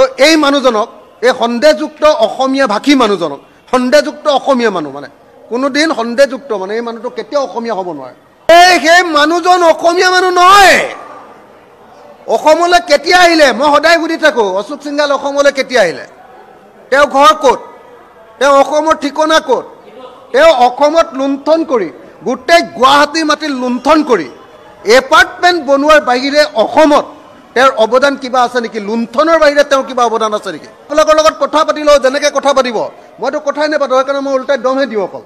তো এই মানুহজনক এই সন্দেহযুক্ত অসমীয়া ভাষী মানুহজনক সন্দেহযুক্ত অসমীয়া মানুহ মানে কোনোদিন সন্দেহযুক্ত মানে এই মানুহটো কেতিয়াও অসমীয়া হ'ব নোৱাৰে। সেই মানুহজন অসমীয়া মানুহ নহয়। অসমলৈ কেতিয়া আহিলে মই সদায় সুধি থাকোঁ, অশোক সিংঘাল অসমলৈ কেতিয়া আহিলে, তেওঁ ঘৰ ক'ত, তেওঁ অসমৰ ঠিকনা ক'ত, তেওঁ অসমত লুণ্ঠন কৰি গোটেই গুৱাহাটী মাটিত লুণ্ঠন কৰি এপাৰ্টমেণ্ট বনোৱাৰ বাহিৰে অসমত তেওঁৰ অৱদান কিবা আছে নেকি? লুণ্ঠনৰ বাহিৰে তেওঁৰ কিবা অৱদান আছে নেকি? আপোনালোকৰ লগত কথা পাতিলেও যেনেকৈ কথা পাতিব মইতো কথাই নাপাতো, সেইকাৰণে মই ওলোটাই দমহে দিওঁ অকল।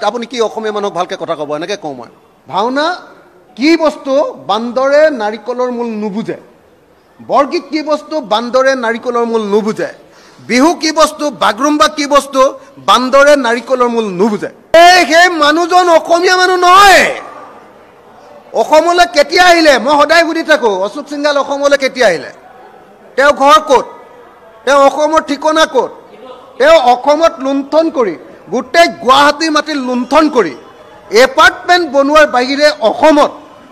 আপুনি কি অসমীয়া মানুহক ভালকৈ কথা ক'ব এনেকৈ কওঁ মই। ভাওনা কি বস্তু বান্দৰে নাৰিকলৰ মূল নুবুজে, বৰগীত কি বস্তু বান্দৰে নাৰিকলৰ মূল নুবুজে, বিহু কি বস্তু বাগৰুম্বা কি বস্তু বান্দৰে নাৰিকলৰ মূল নুবুজে। সেই মানুহজন অসমীয়া মানুহ নহয়। অসমলৈ কেতিয়া আহিলে মই সদায় সুধি থাকোঁ, অশোক সিংঘাল অসমলৈ কেতিয়া আহিলে, তেওঁ ঘৰ ক'ত, তেওঁ অসমৰ ঠিকনা ক'ত, তেওঁ অসমত লুণ্ঠন কৰি গোটেই গুৱাহাটী মাটিত লুণ্ঠন কৰি এপাৰ্টমেণ্ট বনোৱাৰ বাহিৰে অসমত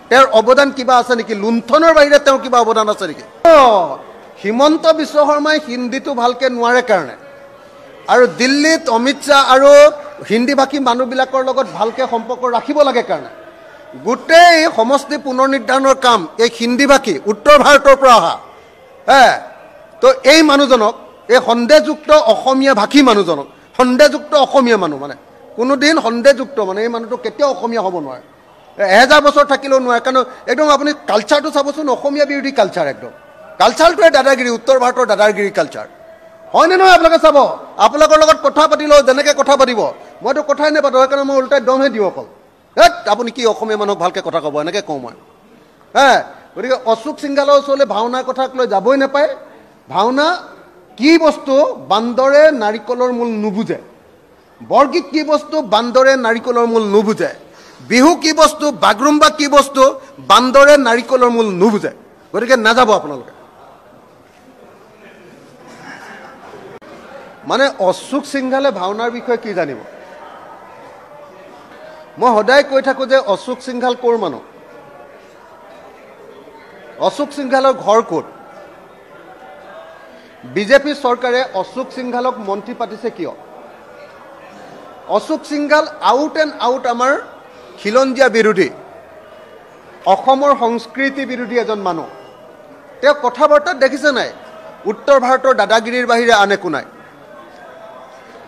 তেওঁৰ অৱদান কিবা আছে নেকি? লুণ্ঠনৰ বাহিৰে তেওঁৰ কিবা অৱদান আছে নেকি? হিমন্ত বিশ্ব শৰ্মাই হিন্দীটো ভালকৈ নোৱাৰে কাৰণে আৰু দিল্লীত অমিত শ্বাহ আৰু হিন্দী ভাষী মানুহবিলাকৰ লগত ভালকৈ সম্পৰ্ক ৰাখিব লাগে কাৰণে গোটেই সমষ্টি পুনৰ নিৰ্ধাৰণৰ কাম এই হিন্দী ভাষী উত্তৰ ভাৰতৰ পৰা অহা তো এই মানুহজনক এই সন্দেহযুক্ত অসমীয়া ভাষী মানুহজনক সন্দেহযুক্ত অসমীয়া মানুহ মানে কোনোদিন সন্দেহযুক্ত মানে এই মানুহটো কেতিয়াও অসমীয়া হ'ব নোৱাৰে। 1000 বছৰ থাকিলেও নোৱাৰে, কাৰণ একদম আপুনি কালচাৰটো চাবচোন, অসমীয়া বিৰোধী কালচাৰ, একদম কালচাৰটোৱে দাদাগিৰি, উত্তৰ ভাৰতৰ দাদাগিৰি কালচাৰ হয়নে নহয়? আপোনালোকে চাব, আপোনালোকৰ লগত কথা পাতিলেও যেনেকৈ কথা পাতিব মইতো কথাই নাপাতো, সেইকাৰণে মই ওলোটাই দমহে দিওঁ অকল। আপুনি কি অসমীয়া মানুহক ভালকৈ কথা ক'ব এনেকৈ কওঁ মই। গতিকে অশোক সিংঘালৰ ওচৰলৈ ভাওনাৰ কথাক লৈ যাবই নাপায়। ভাওনা কি বস্তু বান্দৰে নাৰিকলৰ মূল নুবুজে, বৰগীত কি বস্তু বান্দৰে নাৰিকলৰ মূল নুবুজে, বিহু কি বস্তু বাগৰুম্বা কি বস্তু বান্দৰে নাৰিকলৰ মূল নুবুজে। গতিকে নাযাব আপোনালোকে। মানে অশোক সিংঘালে ভাওনাৰ বিষয়ে কি জানিব? মই সদায় কৈ থাকোঁ যে অশোক সিংঘাল ক'ৰ মানুহ, অশোক সিংঘালৰ ঘৰ ক'ত, বিজেপি চৰকাৰে অশোক সিংঘালক মন্ত্ৰী পাতিছে কিয়? Ashok Singhal out and out আমাৰ খিলঞ্জীয়া বিৰোধী, অসমৰ সংস্কৃতি বিৰোধী এজন মানুহ। তেওঁ কথা বাৰ্তাত দেখিছে নাই উত্তৰ ভাৰতৰ দাদাগিৰিৰ বাহিৰে আন একো নাই।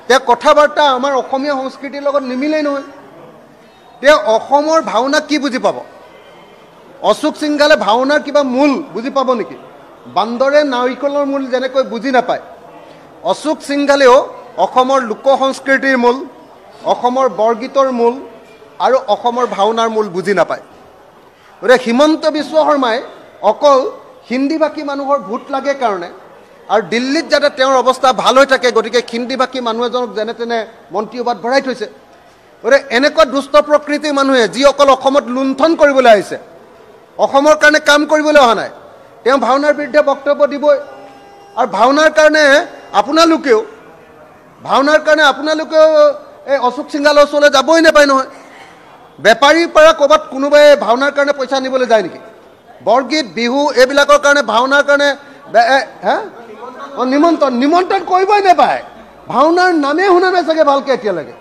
তেওঁ কথা বাৰ্তা আমাৰ অসমীয়া সংস্কৃতিৰ লগত নিমিলেই নহয়। তেওঁ অসমৰ ভাওনা কি বুজি পাব? অশোক সিংঘালে ভাওনাৰ কিবা মূল বুজি পাব নেকি? বান্দৰে নাৰিকলৰ মূল যেনেকৈ বুজি নাপায়, অশোক সিংঘালেও অসমৰ লোক সংস্কৃতিৰ মূল, অসমৰ বৰগীতৰ মূল আৰু অসমৰ ভাওনাৰ মূল বুজি নাপায়। গতিকে হিমন্ত বিশ্ব শৰ্মাই অকল হিন্দী ভাষী মানুহৰ ভোট লাগে কাৰণে আৰু দিল্লীত যাতে তেওঁৰ অৱস্থা ভাল হৈ থাকে গতিকে হিন্দী ভাষী মানুহ এজনক যেনে তেনে মন্ত্ৰীসভাত ভৰাই থৈছে। গতিকে এনেকুৱা দুষ্ট প্ৰকৃতিৰ মানুহে যি অকল অসমত লুণ্ঠন কৰিবলৈ আহিছে, অসমৰ কাৰণে কাম কৰিবলৈ অহা নাই, তেওঁ ভাওনাৰ বিৰুদ্ধে বক্তব্য দিবই। আৰু ভাওনাৰ কাৰণে আপোনালোকেও এই অশোক সিংঘালৰ ওচৰলৈ যাবই নাপায় নহয়। বেপাৰীৰ পৰা ক'ৰবাত কোনোবাই ভাওনাৰ কাৰণে পইচা আনিবলৈ যায় নেকি? বৰগীত বিহু এইবিলাকৰ কাৰণে ভাওনাৰ কাৰণে নিমন্ত্ৰণ কৰিবই নাপায়। ভাওনাৰ নামেই শুনা নাই চাগে ভালকৈ এতিয়ালৈকে।